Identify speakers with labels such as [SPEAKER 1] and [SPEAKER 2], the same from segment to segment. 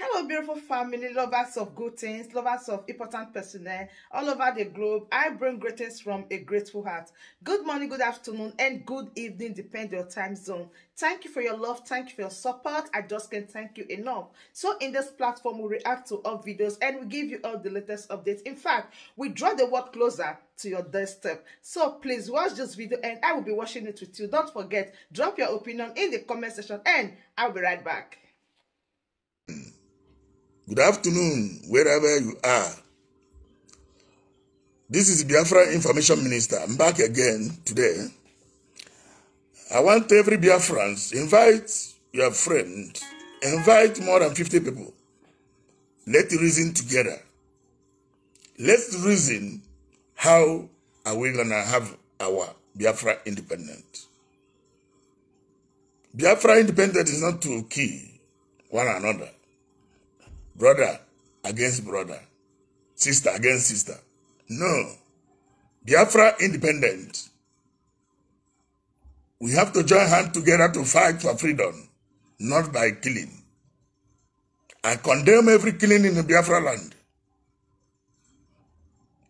[SPEAKER 1] Hello, beautiful family, lovers of good things, lovers of important personnel all over the globe. I bring greetings from a grateful heart. Good morning, good afternoon, and good evening, depending on your time zone. Thank you for your love. Thank you for your support. I just can't thank you enough. So in this platform, we react to all videos and we give you all the latest updates. In fact, we draw the world closer to your doorstep. So please watch this video and I will be watching it with you. Don't forget, drop your opinion in the comment section and I'll be right back.
[SPEAKER 2] Good afternoon, wherever you are. This is Biafra Information Minister. I'm back again today. I want every Biafrans, invite your friend, invite more than 50 people. Let's reason together. Let's reason how are we going to have our Biafra independence. Biafra independence is not to kill one another. Brother against brother, sister against sister. No. Biafra independent. We have to join hands together to fight for freedom, not by killing. I condemn every killing in the Biafraland.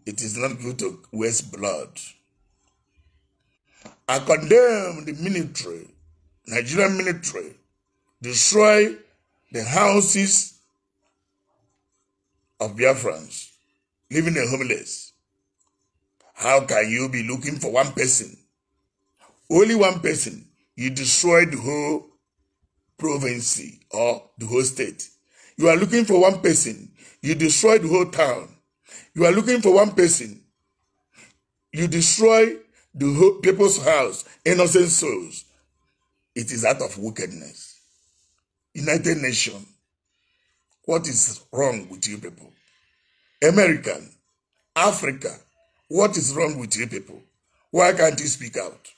[SPEAKER 2] It is not good to waste blood. I condemn the military, Nigerian military, destroy the houses of Biafrans, living the homeless. How can you be looking for one person? Only one person. You destroy the whole province or the whole state. You are looking for one person. You destroy the whole town. You are looking for one person. You destroy the whole people's house, innocent souls. It is out of wickedness. United Nations. What is wrong with you people? American, Africa, what is wrong with you people? Why can't you speak out?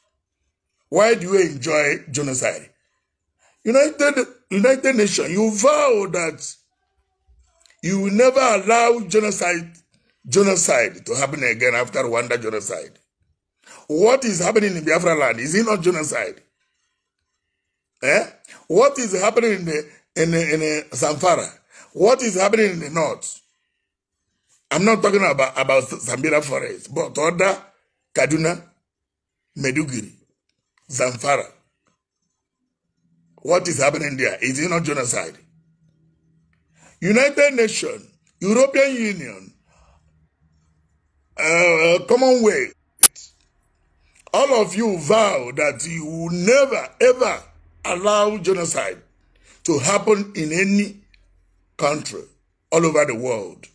[SPEAKER 2] Why do you enjoy genocide? United Nations, you vow that you will never allow genocide to happen again after Rwanda genocide. What is happening in Biafraland? Is it not genocide? What is happening in Zamfara? What is happening in the north? I'm not talking about Zambira Forest, but other Kaduna, Meduguri, Zamfara. What is happening there? Is it not genocide? United Nations, European Union, Commonwealth, all of you vow that you will never, ever allow genocide to happen in any country all over the world.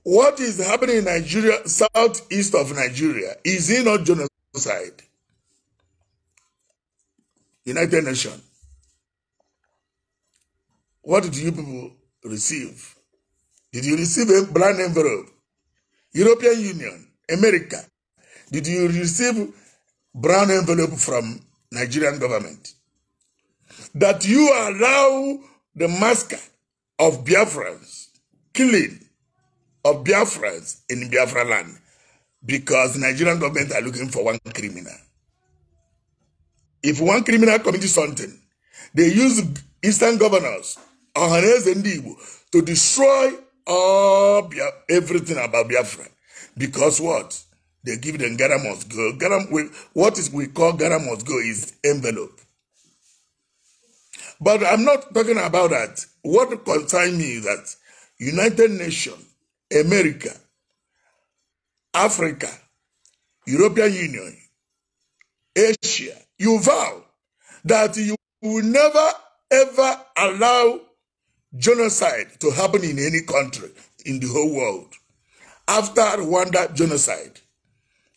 [SPEAKER 2] What is happening in Nigeria, southeast of Nigeria, is it not genocide? United Nations. What did you people receive? Did you receive a brown envelope? European Union, America. Did you receive brown envelope from Nigerian government? That you allow the massacre of Biafrans, killing of Biafrans in Biafraland, because Nigerian government are looking for one criminal. If one criminal commits something, they use Eastern governors, Ohanese and Igbo, to destroy all everything about Biafra. Because what? They give them Ghana must go. What we call Ghana must go is envelope. But I'm not talking about that. What concerns me is that United Nations, America, Africa, European Union, Asia, you vow that you will never ever allow genocide to happen in any country in the whole world. After Rwanda genocide,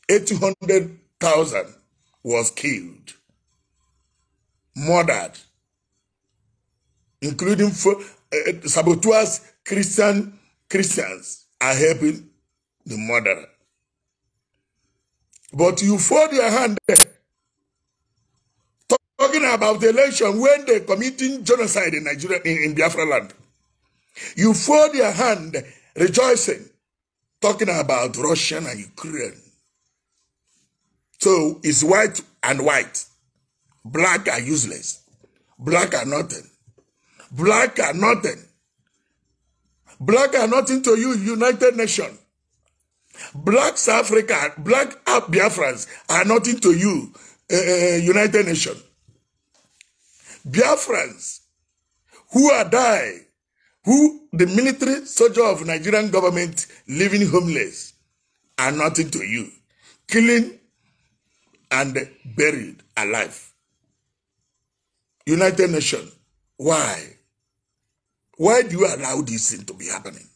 [SPEAKER 2] 800,000 was killed, murdered, including saboteurs, Christians are helping the murderer. But you fold your hand there, talking about the election when they're committing genocide in Nigeria, in Biafraland. You fold your hand rejoicing, talking about Russia and Ukraine. So it's white and white. Black are useless. Black are nothing. Black are nothing. Black are nothing to you, United Nations. Black South Africa, black Biafrans are nothing to you, United Nations. Biafrans who are dying, who the military soldier of Nigerian government living homeless are nothing to you. Killing and buried alive. United Nations, why? Why do you allow this thing to be happening?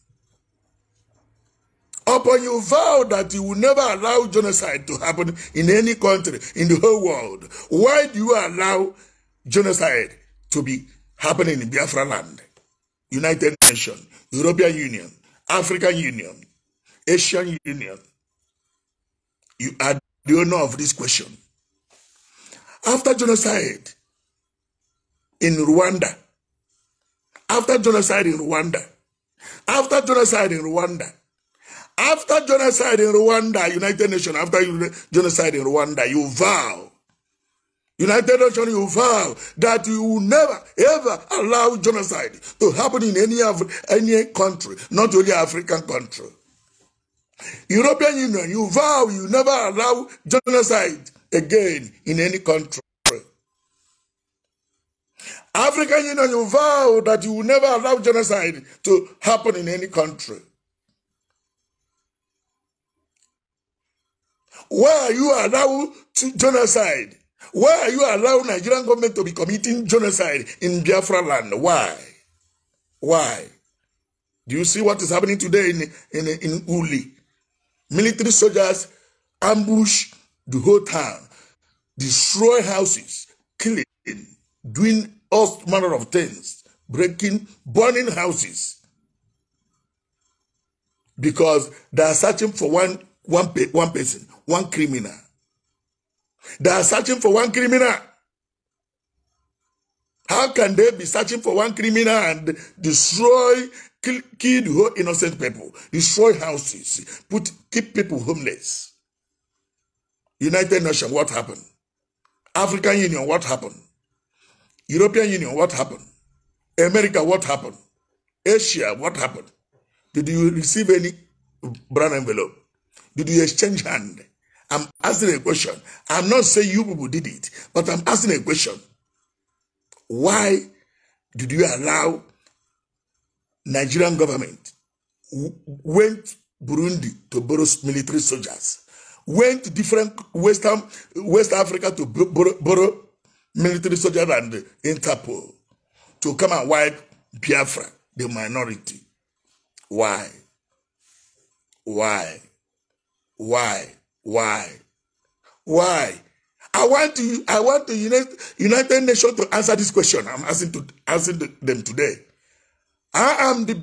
[SPEAKER 2] Upon you vow that you will never allow genocide to happen in any country in the whole world, why do you allow genocide to be happening in Biafraland? United Nations, European Union, African Union, Asian Union. You are the owner of this question. After genocide in Rwanda, after genocide in Rwanda, after genocide in Rwanda, after genocide in Rwanda, United Nations, after genocide in Rwanda, you vow, United Nations, you vow that you will never, ever allow genocide to happen in any country, not only African country. European Union, you vow you never allow genocide again in any country. African Union, you vow that you will never allow genocide to happen in any country. Why are you allowing genocide? Why are you allowing Nigerian government to be committing genocide in Biafraland? Why? Why? Do you see what is happening today in Uli? Military soldiers ambush the whole town, destroy houses, killing, doing all manner of things, breaking, burning houses, because they are searching for one person, one criminal. They are searching for one criminal. How can they be searching for one criminal and destroy, kill the whole innocent people, destroy houses, keep people homeless? United Nations, what happened? African Union, what happened? European Union, what happened? America, what happened? Asia, what happened? Did you receive any brown envelope? Did you exchange hand? I'm asking a question. I'm not saying you people did it, but I'm asking a question. Why did you allow Nigerian government went Burundi to borrow military soldiers, went to different West Africa to borrow military soldiers and Interpol to come and wipe Biafra, the minority? Why? Why? Why? Why? Why? I want the United Nations to answer this question. I'm asking them today. I am the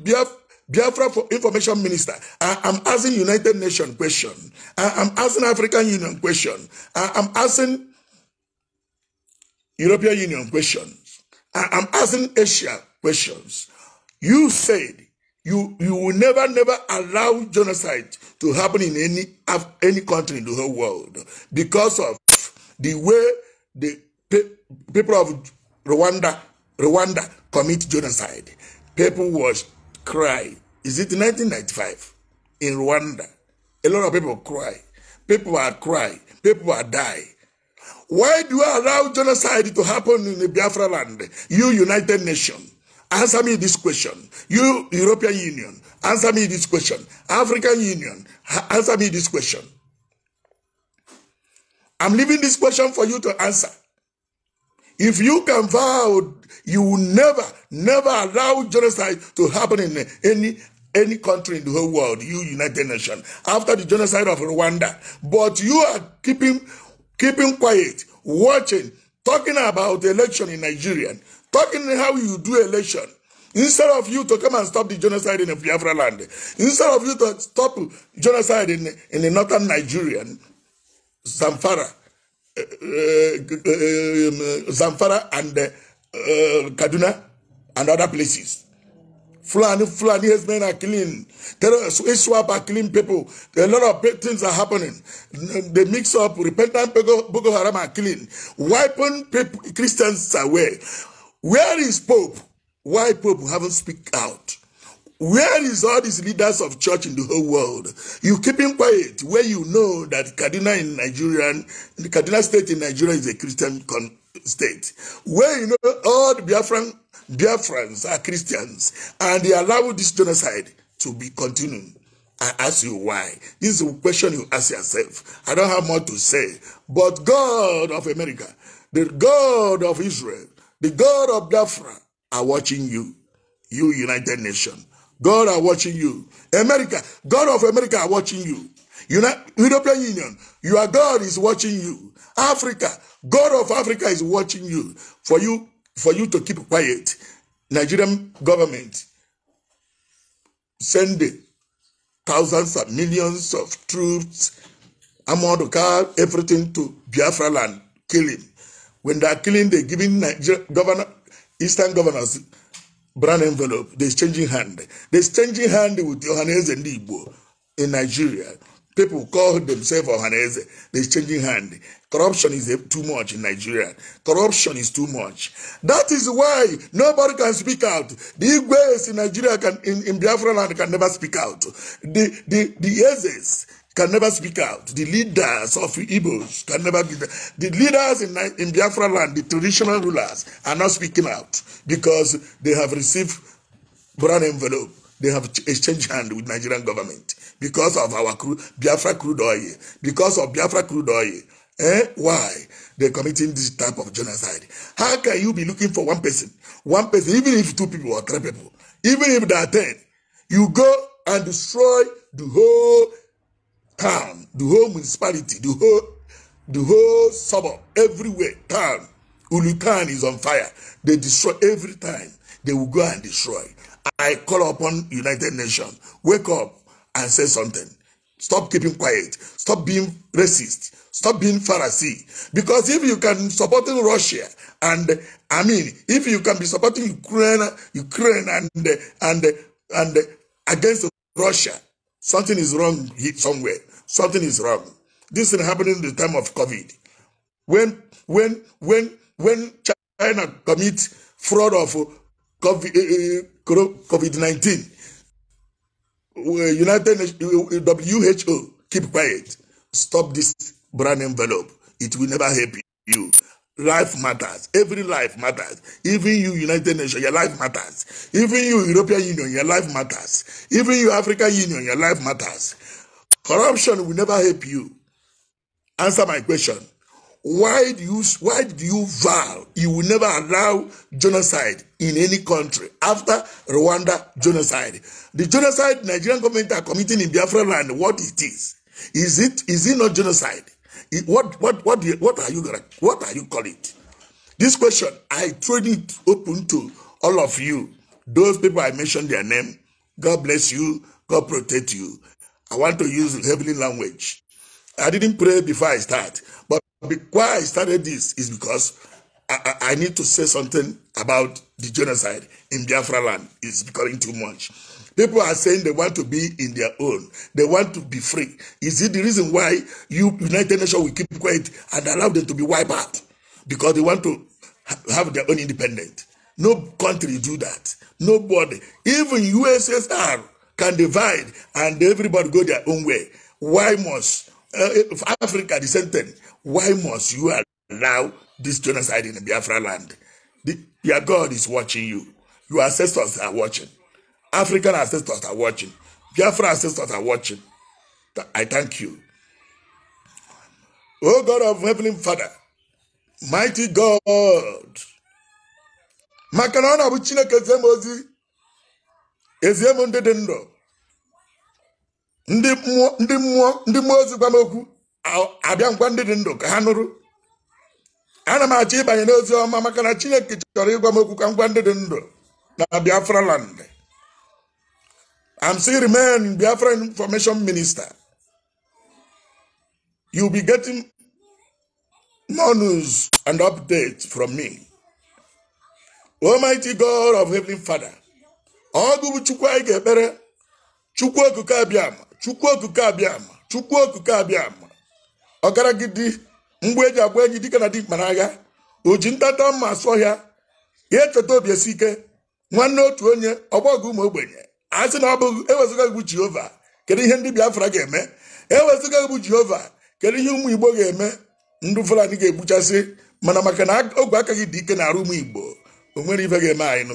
[SPEAKER 2] Biafra for Information Minister. I am asking United Nations question. I am asking African Union question. I am asking European Union questions. I am asking Asia questions. You said you will never allow genocide to happen in any country in the whole world because of the way the people of Rwanda commit genocide. People was cry. Is it 1995 in Rwanda? A lot of people cry. People are crying. People are dying. Why do you allow genocide to happen in the Biafraland? You United Nations, answer me this question. You European Union, answer me this question. African Union, answer me this question. I'm leaving this question for you to answer. If you can vow you will never allow genocide to happen in any country in the whole world, you United Nations, after the genocide of Rwanda, but you are keeping quiet, watching, talking about the election in Nigeria, talking how you do election, instead of you to come and stop the genocide in the Biafraland, instead of you to stop genocide in the northern Nigerian, Zamfara and Kaduna and other places. Fulani men are killing. Iswap are killing people. A lot of things are happening. They mix up. Repentant Boko Haram are killing. Wiping people, Christians away. Where is Pope? why Pope haven't speak out? Where is all these leaders of church in the whole world? You keeping quiet where you know that Kaduna in Nigeria, the Kaduna state in Nigeria is a Christian state. Where you know all the Biafrans are Christians and they allow this genocide to be continuing. I ask you why. This is a question you ask yourself. I don't have more to say. But God of America, the God of Israel, the God of Biafra are watching you. You United Nations. God are watching you. America, God of America are watching you. European Union, your God is watching you. Africa, God of Africa is watching you. For you to keep quiet. Nigerian government send thousands of millions of troops, armored car, everything to Biafraland, killing. When they are killing, they're giving Eastern governors brown envelope. They're exchanging hand. They're exchanging hand with Johannes and Igbo in Nigeria. People call themselves Johannes. They're exchanging hand. Corruption is too much in Nigeria. Corruption is too much. That is why nobody can speak out. The Igbo's in Nigeria in Biafraland can never speak out. The Ezes can never speak out. The leaders of Igbos can never be there. The leaders in Biafra land, the traditional rulers, are not speaking out because they have received brown envelope. They have exchanged hand with Nigerian government because of our Biafra crude oil. Because of Biafra crude oil. Why? They're committing this type of genocide. How can you be looking for one person, even if 2 people or 3 people, even if there are 10, you go and destroy the whole town, the whole municipality, the whole suburb, everywhere, town. Ulukan is on fire. They destroy every time. They will go and destroy. I call upon United Nations. Wake up and say something. Stop keeping quiet. Stop being racist. Stop being Pharisee. Because if you can supporting Russia and if you can be supporting Ukraine and against Russia, something is wrong somewhere. Something is wrong. This is happening in the time of COVID. When China commits fraud of COVID-19, United Nations, WHO, keep quiet. Stop this brown envelope. It will never help you. Life matters. Every life matters. Even you, United Nations, your life matters. Even you, European Union, your life matters. Even you, African Union, your life matters. Corruption will never help you. Answer my question. Why do you vow you will never allow genocide in any country after Rwanda genocide? The genocide Nigerian government are committing in Biafra land, what it is? Is it not genocide? What are you call it? This question I throw it open to all of you. Those people I mentioned their name. God bless you. God protect you. I want to use heavenly language. I didn't pray before I start, but why I started this is because I need to say something about the genocide in Biafra land. It's becoming too much. People are saying they want to be in their own. They want to be free. Is it the reason why you United Nations will keep quiet and allow them to be wiped out? Because they want to have their own independence. No country do that. Nobody. Even USSR can divide and everybody go their own way. Why must Africa the same thing? Why must you allow this genocide in the Biafra land? Your God is watching you. Your ancestors are watching. African ancestors are watching. Biafra ancestors are watching. I thank you. Oh God of Heavenly Father, mighty God. Makanana bu Chineke zemozi. Ezemo ndị dị ndụ. Ndị mmụọ ozi gwa m okwu abịa ngwa ndị dị ndụ ka ha nụrụ. Ana m achọ ịbanye n'ozi ọma maka na Chineke chọrọ ịgwa m okwu ka ngwa ndị dị ndụ na Biafra land. I'm still remain Biafra Information Minister. You'll be getting more news and updates from me. Almighty God of Heavenly Father, Ogu Chukwu anyị ga-ekpere, Chukwu okuke abịama, Chukwu okuke abịama, Chukwu okuke abịama. Ọgaragidi mgbe eji agba enyi dịka na dị mkpa n'agha, oji ntata mma asụ ọhịa, ya echeta obi esi ike, nwanne otu onye ọgbọgụ ụmụ ogbenye asị na ọ bụ ewezụga bụ Jehova kedu ihe ndị Biafra ga-eme ewezụga bụ Jehova kedu ihe ụmụ Igbo ga-eme ndị Fulani ga-egbuchasị mana maka na ogwe aka gị dị ike na arụ ụmụ Igbo o nwere ife ga-eme anyị nụ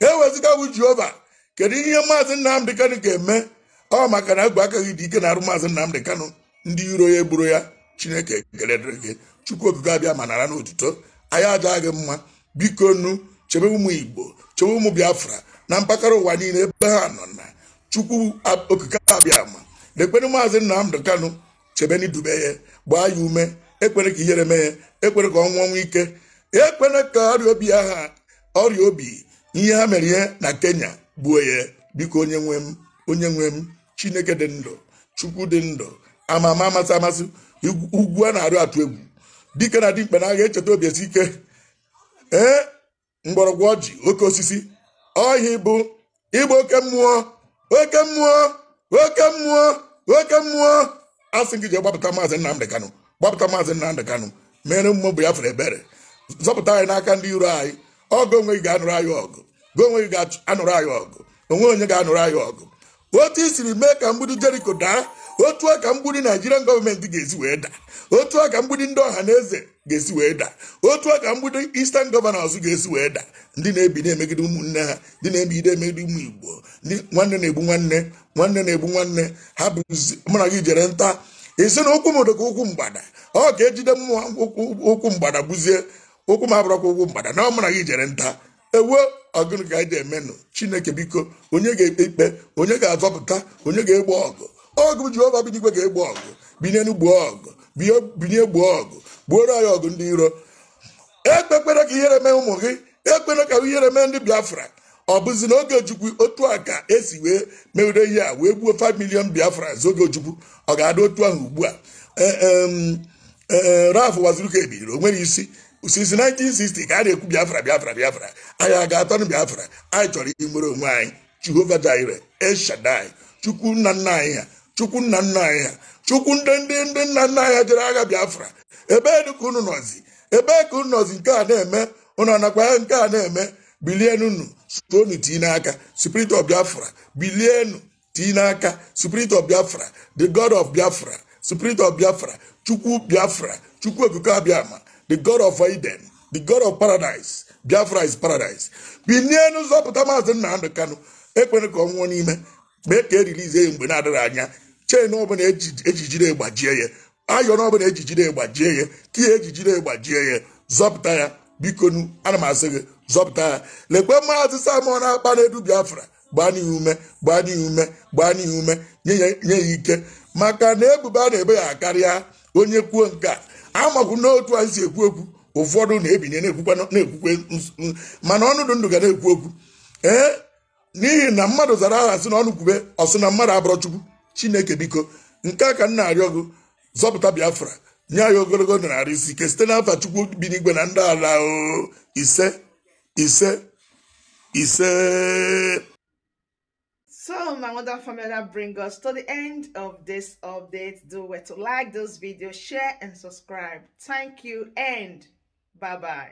[SPEAKER 2] ewezụga bụ Jehova kedu ihe maazị Nnamdị Kanụ ga-eme ọ maka na ogwe aka gị dị ike na arụ maazị Nnamdị Kanụ ndị iro ya egburu ya Chineke ekele dịrị gị Chukwu okike abịa ma nara n'otuto anyị aja gị mma biko nu chebe ụmụ Igbo chebe ụmụ Biafra na mpaghara ụwa niile ebe ha nọ na Chukwu okike abịa ma lekpere maazị Nnamdị Kanụ chebe n'idube ya gbaa ya ume ekwere ka ihere mee ya ekwere ka ọnwụ ọnwụ ike ekwere ka ọrịa obi ihe ha mere ihe na Kenya gbuo ya biko onye nwe m Chineke dị ndụ Chukwu dị ndụ amama amasị amasị ugwu a na-arụ atụ egwu dike na dimkpa na agha echeta obi esi ike mgbọrọgwụ ọjị oke osisi ọhịa bụ ịgba oke mmụọ oke mmụọ oke mmụọ oke mmụọ asị gị jee gbapụta maazị Nnamdị Kanụ gbapụta maazị Nnamdị Kanụ mere mmụọ Biafra ebere zọpụta anyị n'aka ndị iro anyị ọgụ onwe gị ga-anụrụ anyị ọgụ gị onwe gị ga-anụrụ anyị ọgụ onwe onye ga-anụrụ anyị ọgụ otu i siri mee ka mgbidi Jeriko daa otu a ka mgbidi Naịjirian gọọmenti ga-esi wee daa otu a ka mgbidi ndị ọha na eze ga-esi wee daa otu a ka mgbidi Eastern Governors ga-esi wee daa ndị na-ebi na-emegide ụmụnne ha ndị na-ebide emegide ụmụ Igbo nwanne na-egbu nwanne nwanne na-egbu nwanne ha bụzi mụ na gị jere nta isi na ụkwụ m dịka ụkwụ mgbada ọ ga-ejide mmụọ ụkwụ mgbada buzie ụkwụ m abụrọkwa ụkwụ mgbada na ọ mụ na gị jere nta ewo ọgụnụ ka anyị ga-emenụ Chineke biko onye ga-ekpe ikpe onye ga-azọpụta onye ga-egbu ọgụ ọgụ Jehova bi n'igwe ga-egbu ọgụ binenu gbuo ọgụ binye gbuo ọgụ gbuoro anyị ọgụ ndị iro ekpekpere ka ihere mee ụmụ gị ekpere ka ihere mee ndị Biafra ọ bụzi na oge Ojukwu otu a ka esi wee mewere ihe a wee gbuo 5 million Biafrans oge Ojukwu ọ ga-adị otu ahụ ugbu a Ralph Wazuruka ebidoro o nwere isi since 1960 ka a na-ekwu Biafra anyị a ga-atọ Biafra anyị chọrọ inwere onwe anyị Jehova Jireh El Shaddai Chukwu nna nna anyị ha Chukwu nna nna anyị ha Chukwu ndị nna nna anyị ha jere agha Biafra ebee ka unu nọzi ebee ka unu nọzi nke a na-eme unu anakwa ya nke a na-eme bilienu nu stonu tii n'aka Spirit of Biafra bilienu tii n'aka Spirit of Biafra the God of Biafra Spirit of Biafra Chukwu Biafra Chukwu okike abịama the God of Eden the God of Paradise Biafra is paradise bilienu zọpụta maazị Nnamdị Kanụ ekwere ka ọ nwụọ n'ime mee ka erilize ya mgbe na-adịghị anya chen ọbụla ejijide gbajie ya ayọ n'ọbụla ejijide gbajie ya ka ihe ejijide gbajie ya zọpụta ya bikonu ana m asị gị zọpụta ya lekwe maazị Simon Akpa na-edu Biafra gbaa n'ihe ume gbaa n'ihe ume gbaa n'ihe ume nye ya ike maka na ebubo a na-ebe ya karịa onye kwuo nke a amakwu n'otu anyị si ekwu okwu ụfọdụ na-ebinye na-ekwukwe mana ọnụ ndụ ga na-ekwu okwu n'ihi na mmadụ zara aha sị na ọnụ kwube ọsị na mmadụ abụrọ Chukwu Chineke biko nke a ka m na-arịọ gị zọpụta Biafra nye anyị ogologo ndụ na-arụ isi ike site n'afa Chukwu bi n'igwe na ndị ala ise ise ise.
[SPEAKER 1] So my mother family, that brings us to the end of this update. Do well to like this video, share and subscribe. Thank you and bye-bye.